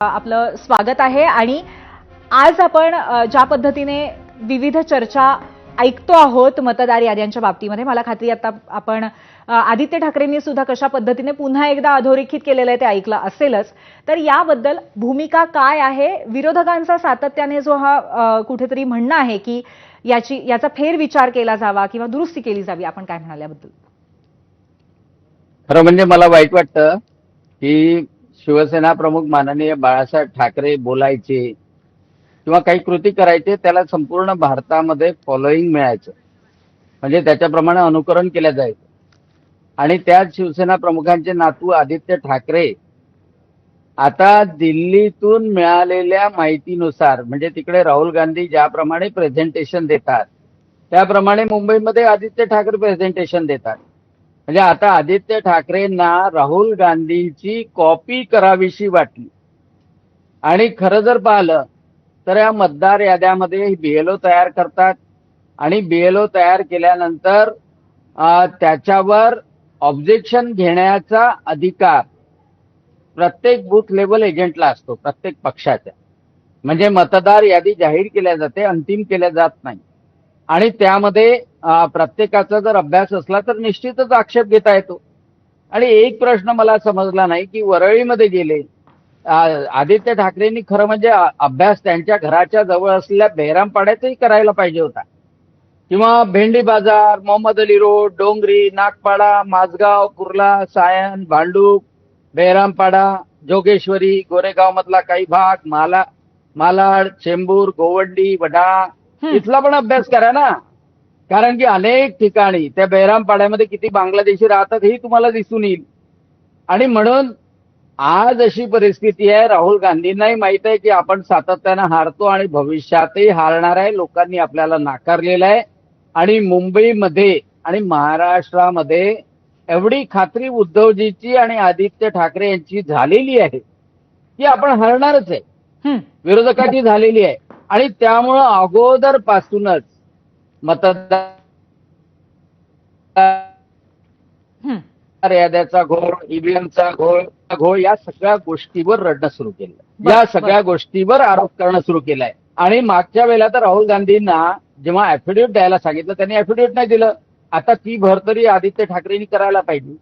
आपलं स्वागत आहे आणि आज आपण ज्या पद्धतीने विविध चर्चा ऐकतो आहोत मतदार याद्यांच्या बाबतीमध्ये, मला खात्री आता आपण आदित्य ठाकरेंनी सुद्धा कशा पद्धतीने पुन्हा एकदा अधोरेखित केलेलं आहे ते ऐकलं असेलच. तर याबद्दल भूमिका काय आहे? विरोधकांचा सातत्याने जो हा कुठेतरी म्हणणं आहे की याचा फेरविचार केला जावा किंवा दुरुस्ती केली जावी, आपण काय म्हणाल याबद्दल? खरं म्हणजे मला वाईट वाटतं की शिवसेना प्रमुख माननीय बाळासाहेब ठाकरे बोलायचे किंवा काही कृती करायचे, त्याला संपूर्ण भारतामध्ये फॉलोईंग मिळायचं, म्हणजे त्याच्याप्रमाणे अनुकरण केलं जायचं. आणि त्याच शिवसेना प्रमुखांचे नातू आदित्य ठाकरे आता दिल्लीतून मिळालेल्या माहितीनुसार, म्हणजे तिकडे राहुल गांधी ज्याप्रमाणे प्रेझेंटेशन देतात त्याप्रमाणे मुंबईमध्ये आदित्य ठाकरे प्रेझेंटेशन देतात. म्हणजे आता आदित्य ठाकरेंना राहुल गांधींची कॉपी करावीशी वाटली. आणि खरं जर पाहिलं तर या मतदार याद्यामध्ये बीएलओ तयार करतात आणि बीएलओ तयार केल्यानंतर त्याच्यावर ऑब्जेक्शन घेण्याचा अधिकार प्रत्येक बूथ लेवल एजंटला असतो, प्रत्येक पक्षाच्या. म्हणजे मतदार यादी जाहीर केल्या जाते, अंतिम केल्या जात नाही. आणि त्यामध्ये प्रत्येकाचा जर अभ्यास असला तर निश्चितच आक्षेप घेता येतो. आणि एक प्रश्न मला समजला नाही की वरळीमध्ये गेले आदित्य ठाकरेंनी खरं म्हणजे अभ्यास त्यांच्या घराच्या जवळ असलेल्या बेहरामपाड्यातही करायला पाहिजे होता, किंवा भेंडी बाजार, मोहम्मद अली रोड, डोंगरी, नागपाडा, माझगाव, कुर्ला, सायन, भांडूप, बेहरामपाडा, जोगेश्वरी, गोरेगाव मधला काही भाग, मालाड, चेंबूर, गोवंडी, वडा, इथला पण अभ्यास करा ना. कारण की अनेक ठिकाणी त्या बेहरामपाड्यामध्ये किती बांगलादेशी राहतात हेही तुम्हाला दिसून येईल. आणि म्हणून आज अशी परिस्थिती आहे, राहुल गांधींनाही माहित आहे की आपण सातत्यानं हारतो आणि भविष्यातही हारणार आहे, लोकांनी आपल्याला नाकारलेलं आहे. आणि मुंबईमध्ये आणि महाराष्ट्रामध्ये एवढी खात्री उद्धवजीची आणि आदित्य ठाकरे यांची झालेली आहे की आपण हारणारच आहे, विरोधकाची झालेली आहे. आणि त्यामुळं अगोदरपासूनच मतदार याद्याचा घोळ, ईव्हीएमचा घोळ या सगळ्या गोष्टीवर रडणं सुरू केलं, या सगळ्या गोष्टीवर आरोप करणं सुरू केलंय. आणि मागच्या वेळेला तर राहुल गांधींना जेव्हा ऍफिडेव्हिट द्यायला सांगितलं त्यांनी ऍफिडेव्हिट नाही दिलं. आता ती भर तरी आदित्य ठाकरेंनी करायला पाहिजे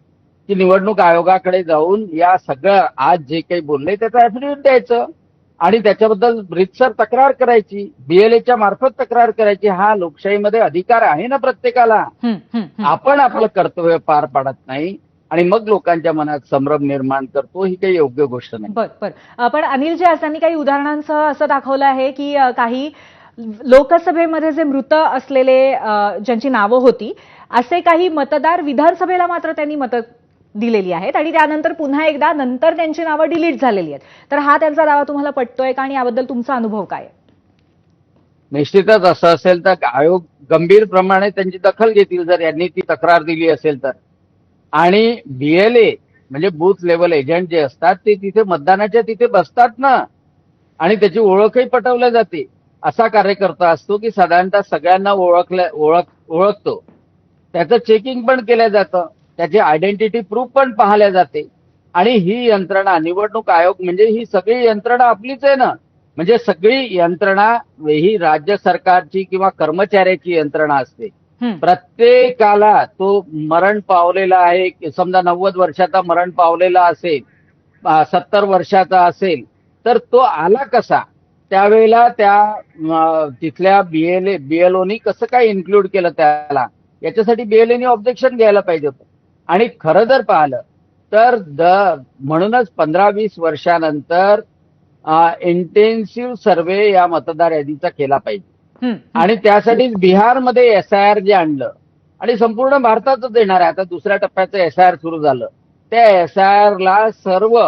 की निवडणूक आयोगाकडे जाऊन या सगळं आज जे काही बोलले त्याचं ऍफिडेव्हिट द्यायचं आणि त्याच्याबद्दल रीतसर तक्रार करायची, बीएलएच्या मार्फत तक्रार करायची. हा लोकशाहीमध्ये अधिकार आहे ना प्रत्येकाला. आपण आपलं कर्तव्य पार पाडत नाही आणि मग लोकांच्या मनात संभ्रम निर्माण करतो, ही काही योग्य गोष्ट नाही. बरं. पण अनिल जी, त्यांनी काही उदाहरणांसह असं दाखवलं आहे की काही लोकसभेमध्ये जे मृत असलेले ज्यांची नावं होती, असे काही मतदार विधानसभेला मात्र त्यांनी मतं दिलेली आहेत आणि त्यानंतर पुन्हा एकदा नंतर त्यांची नावं डिलीट झालेली आहेत. तर हा त्यांचा दावा तुम्हाला पटतोय का आणि याबद्दल तुमचा अनुभव काय? निश्चितच असं असेल तर आयोग गंभीर प्रमाणे त्यांची दखल घेतील जर यांनी ती तक्रार दिली असेल तर. आणि बीएलए म्हणजे बूथ लेवल एजंट जे असतात ते तिथे मतदानाच्या तिथे बसतात ना, आणि त्याची ओळखही पटवल्या जाते. असा कार्यकर्ता असतो की साधारणतः सगळ्यांना ओळखतो, त्याचं चेकिंग पण केलं जातं, त्याची आयडेंटिटी प्रूफ पण पाहिल्या जाते. आणि ही यंत्रणा, निवडणूक आयोग म्हणजे ही सगळी यंत्रणा आपलीच आहे ना. म्हणजे सगळी यंत्रणा ही राज्य सरकारची किंवा कर्मचाऱ्याची यंत्रणा असते. प्रत्येकाला तो मरण पावलेला आहे, समजा 90 वर्षाचा मरण पावलेला असेल, 70 वर्षाचा असेल, तर तो आला कसा, त्यावेळेला त्या तिथल्या बीएलओनी कसं काय इन्क्लूड केलं त्याला, याच्यासाठी बीएलओनी ऑब्जेक्शन घ्यायला पाहिजे होतं. आणि खरं जर पाहिलं तर म्हणूनच 15-20 वर्षानंतर इंटेन्सिव्ह सर्व्हे या मतदार यादीचा केला पाहिजे. आणि त्यासाठीच बिहारमध्ये एसआयआर जे आणलं आणि संपूर्ण भारतातच येणार आहे, आता दुसऱ्या टप्प्याचं एसआयआर सुरू झालं, त्या एसआयआरला सर्व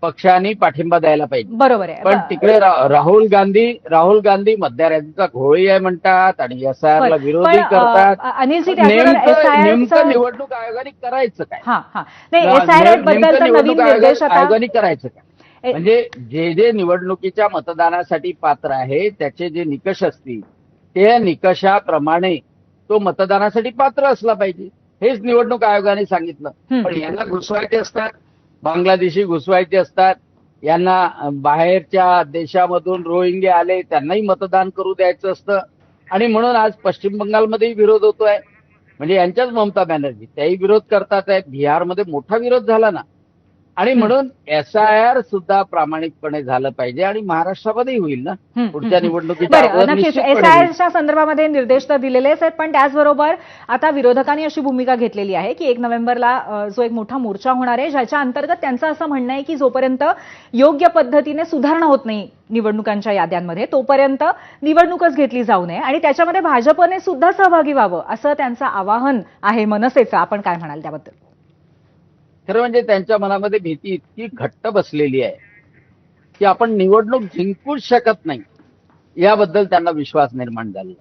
पक्षांनी पाठिंबा द्यायला पाहिजे. बरोबर आहे. पण तिकडे राहुल गांधी मतदार यादीचा घोळी आहे म्हणतात आणि एसआयआरला विरोधी करतात. नेमकं निवडणूक आयोगाने करायचं काय? निवडणूक आयोगाने करायचं काय? म्हणजे जे निवडणुकीच्या मतदानासाठी पात्र आहे त्याचे जे निकष असतील त्या निकषाप्रमाणे तो मतदानासाठी पात्र असला पाहिजे, हेच निवडणूक आयोगाने सांगितलं. पण यांना घुसवायचे असतात, बांगलादेशी घुसवायचे असतात, यांना बाहेरच्या देशामधून रोहिंग्या आले त्यांनाही मतदान करू द्यायचं असतं आणि म्हणून आज पश्चिम बंगालमध्येही विरोध होतोय. म्हणजे यांच्याच ममता बॅनर्जी त्याही विरोध करतात आहेत. बिहारमध्ये मोठा विरोध झाला ना. आणि म्हणून SIR सुद्धा प्रामाणिकपणे झालं पाहिजे आणि महाराष्ट्रामध्येही होईल ना पुढच्या निवडणुकीच्या बरं, अगोदर नक्कीच निश्चितपणे होईल. SIRच्या संदर्भामध्ये निर्देश तर दिलेलेच आहेत, पण त्याचबरोबर आता विरोधकांनी अशी भूमिका घेतलेली आहे की 1 नोव्हेंबरला जो एक मोठा मोर्चा होणार आहे, ज्याच्या अंतर्गत त्यांचं असं म्हणणं आहे की जोपर्यंत योग्य पद्धतीने सुधारणा होत नाही निवडणुकांच्या याद्यांमध्ये तोपर्यंत निवडणूकच घेतली जाऊ नये आणि त्याच्यामध्ये भाजपने सुद्धा सहभागी व्हावं असं त्यांचं आवाहन आहे मनसेचं. आपण काय म्हणाल त्याबद्दल? खरं म्हणजे त्यांच्या मनामध्ये भीती इतकी घट्ट बसलेली आहे की आपण निवडणूक जिंकूच शकत नाही याबद्दल त्यांना विश्वास निर्माण झाला.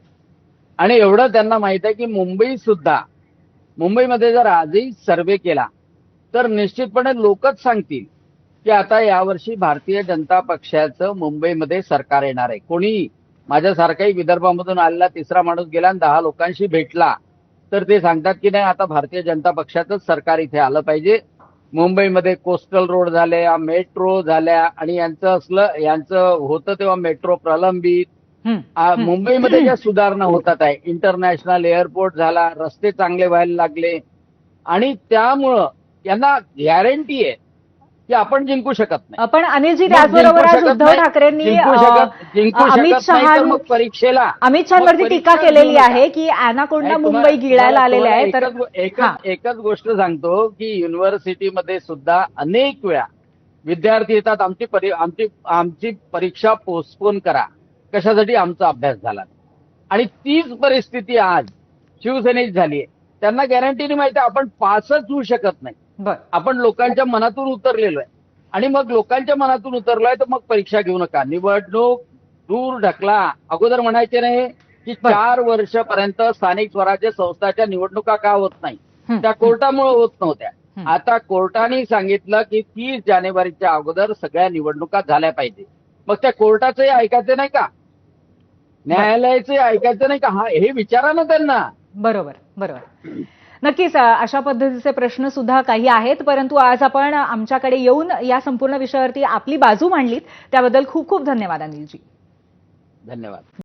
आणि एवढं त्यांना माहित आहे की मुंबईमध्ये जर आजही सर्व्हे केला तर निश्चितपणे लोकच सांगतील की आता यावर्षी भारतीय जनता पक्षाचं मुंबईमध्ये सरकार येणार आहे. कोणी माझ्यासारखाही विदर्भामधून आलेला तिसरा माणूस गेला आणि 10 लोकांशी भेटला तर ते सांगतात की नाही आता भारतीय जनता पक्षाचंच सरकार इथे आलं पाहिजे. मुंबईमध्ये कोस्टल रोड झाल्या, मेट्रो झाल्या आणि यांचं होतं तेव्हा मेट्रो प्रलंबित. मुंबईमध्ये ज्या सुधारणा होतात आहे, इंटरनॅशनल एअरपोर्ट झाला, रस्ते चांगले व्हायला लागले आणि त्यामुळं यांना गॅरंटी आहे की आपण जिंकू शकत नाही. पण अनिलजी, मग त्याचबरोबर जिंकू आज शकत उद्धव नाही, ठाकरेंनी जिंकू अमित शकत नाही तर मग परीक्षेला अमित शहावरती टीका केलेली आहे की अॅनाकोंडा मुंबई गिळायला आलेले आहे. तर एकच गोष्ट सांगतो की युनिव्हर्सिटीमध्ये सुद्धा अनेक वेळा विद्यार्थी येतात, आमची परीक्षा पोस्टपोन करा, कशासाठी? आमचा अभ्यास झाला. आणि तीच परिस्थिती आज शिवसेनेत झाली आहे. त्यांना गॅरंटीने माहिती आहे आपण पासच होऊ शकत नाही. आपण लोकांच्या मनातून उतरलेलो आहे आणि मग लोकांच्या मनातून उतरलोय तर मग परीक्षा घेऊ नका, निवडणूक दूर ढकला. अगोदर म्हणायचे नाही की 4 वर्षापर्यंत स्थानिक स्वराज्य संस्थाच्या निवडणुका का होत नाही, त्या कोर्टामुळे होत नव्हत्या. आता कोर्टाने सांगितलं की 30 जानेवारीच्या अगोदर सगळ्या निवडणुका झाल्या पाहिजे. मग त्या कोर्टाचंही ऐकायचं नाही का, न्यायालयाचंही ऐकायचं नाही का? हे विचारा ना त्यांना. बरोबर. नक्कीच अशा पद्धतीचे प्रश्न सुद्धा काही आहेत, परंतु आज आपण आमच्याकडे येऊन या संपूर्ण विषयावरती आपली बाजू मांडलीत त्याबद्दल खूप खूप धन्यवाद अनिलजी. धन्यवाद.